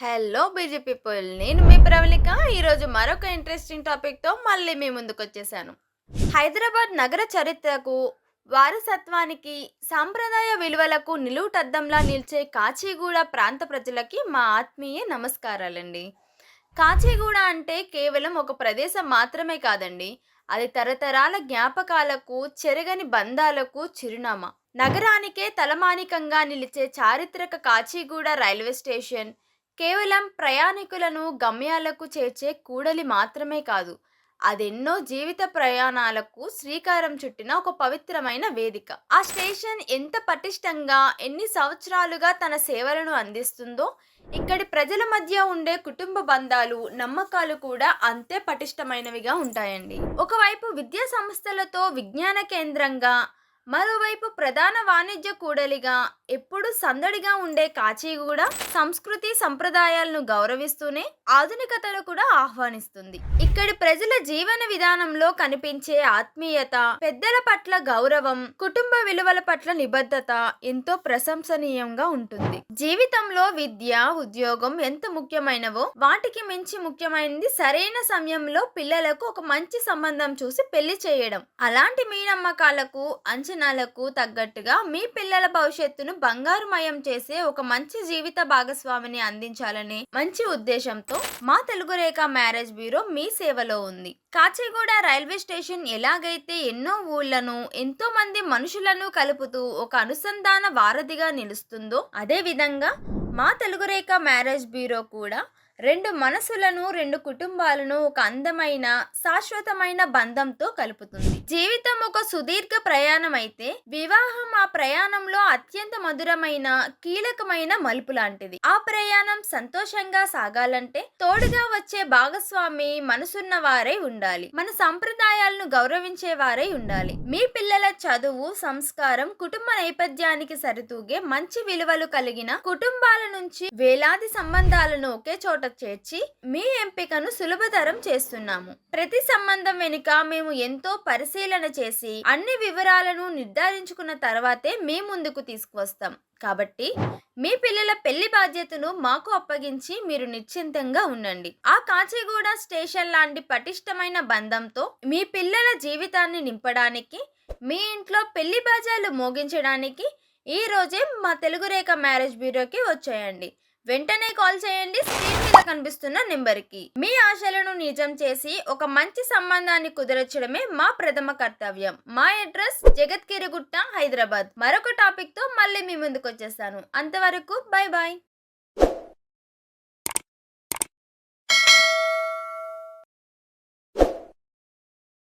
Hello BG people, నేను మీ ప్రవళిక. ఈరోజు మరొక ఇంట్రెస్టింగ్ టాపిక్తో మళ్ళీ మీ ముందుకు వచ్చేసాను. హైదరాబాద్ నగర చరిత్రకు, వారసత్వానికి, సాంప్రదాయ విలువలకు నిలువుటద్దంలా నిలిచే కాచిగూడ ప్రాంత ప్రజలకి మా ఆత్మీయ నమస్కారాలండి. కాచిగూడ అంటే కేవలం ఒక ప్రదేశం మాత్రమే కాదండి. అది తరతరాల జ్ఞాపకాలకు, చెరగని బంధాలకు చిరునామా. నగరానికే తలమానికంగా నిలిచే చారిత్రక కాచిగూడ రైల్వే స్టేషన్ కేవలం ప్రయాణికులను గమ్యాలకు చేర్చే కూడలి మాత్రమే కాదు, అదెన్నో జీవిత ప్రయాణాలకు శ్రీకారం చుట్టిన ఒక పవిత్రమైన వేదిక. ఆ స్టేషన్ ఎంత పటిష్టంగా, ఎన్ని సంవత్సరాలుగా తన సేవలను అందిస్తుందో, ఇక్కడి ప్రజల మధ్య ఉండే కుటుంబ బంధాలు, నమ్మకాలు కూడా అంతే పటిష్టమైనవిగా ఉంటాయండి. ఒకవైపు విద్యా సంస్థలతో విజ్ఞాన కేంద్రంగా, మరోవైపు ప్రధాన వాణిజ్య కూడలిగా ఎప్పుడూ సందడిగా ఉండే కాచిగూడ సంస్కృతి సంప్రదాయాలను గౌరవిస్తూనే ఆధునికతను కూడా ఆహ్వానిస్తుంది. ఇక్కడి ప్రజల జీవన విధానంలో కనిపించే ఆత్మీయత, పెద్దల పట్ల గౌరవం, కుటుంబ విలువల పట్ల నిబద్ధత ఎంతో ప్రశంసనీయంగా ఉంటుంది. జీవితంలో విద్య, ఉద్యోగం ఎంత ముఖ్యమైనవో, వాటికి మించి ముఖ్యమైనది సరైన సమయంలో పిల్లలకు ఒక మంచి సంబంధం చూసి పెళ్లి చేయడం. అలాంటి మీ నమ్మకాలకు, అంచనాలకు తగ్గట్టుగా మీ పిల్లల భవిష్యత్తును బంగారుమయం చేసే ఒక మంచి జీవిత భాగస్వామిని అందించాలనే మంచి ఉద్దేశంతో మా తెలుగు రేఖ మ్యారేజ్ బ్యూరో మీ సేవలో ఉంది. కాచిగూడ రైల్వే స్టేషన్ ఎలాగైతే ఎన్నో ఊళ్లను, ఎంతో మంది మనుషులను కలుపుతూ ఒక అనుసంధాన వారధిగా నిలుస్తుందో, అదే విధంగా మా తెలుగు రేఖ మ్యారేజ్ బ్యూరో కూడా రెండు మనసులను, రెండు కుటుంబాలను ఒక అందమైన, శాశ్వతమైన బంధంతో కలుపుతుంది. జీవితం ఒక సుదీర్ఘ ప్రయాణం అయితే, వివాహం ఆ ప్రయాణంలో అత్యంత మధురమైన, కీలకమైన మలుపు లాంటిది. ఆ ప్రయాణం సంతోషంగా సాగాలంటే తోడుగా వచ్చే భాగస్వామి మనసున్న వారై ఉండాలి, మన సంప్రదాయాలను గౌరవించే వారై ఉండాలి. మీ పిల్లల చదువు, సంస్కారం, కుటుంబ నేపథ్యానికి సరితూగే మంచి విలువలు కలిగిన కుటుంబాల నుంచి వేలాది సంబంధాలను ఒకే చోట చేర్చి మీ ఎంపికను సులభతరం చేస్తున్నాము. ప్రతి సంబంధం వెనుక మేము ఎంతో పరిశీలన చేసి అన్ని వివరాలను నిర్ధారించుకున్న తర్వాతే మీ ముందుకు తీసుకువస్తాం. కాబట్టి మీ పిల్లల పెళ్లి బాధ్యతను మాకు అప్పగించి మీరు నిశ్చింతంగా ఉండండి. ఆ కాచిగూడ స్టేషన్ లాంటి పటిష్టమైన బంధంతో మీ పిల్లల జీవితాన్ని నింపడానికి, మీ ఇంట్లో పెళ్లి బాజాలు మోగించడానికి ఈ రోజే మా తెలుగు రేఖ మ్యారేజ్ బ్యూరోకి వచ్చేయండి. వెంటనే కాల్ చేయండి, స్క్రీన్ మీద కనిపిస్తున్న నెంబర్కి. మీ ఆశలను నిజం చేసి ఒక మంచి సంబంధాన్ని కుదరచడమే మా ప్రథమ కర్తవ్యం. మా అడ్రస్ జగత్గిరిగుట్ట, హైదరాబాద్. మరొక టాపిక్ తో మళ్ళీ మీ ముందుకు వచ్చేస్తాను. అంతవరకు బై బాయ్.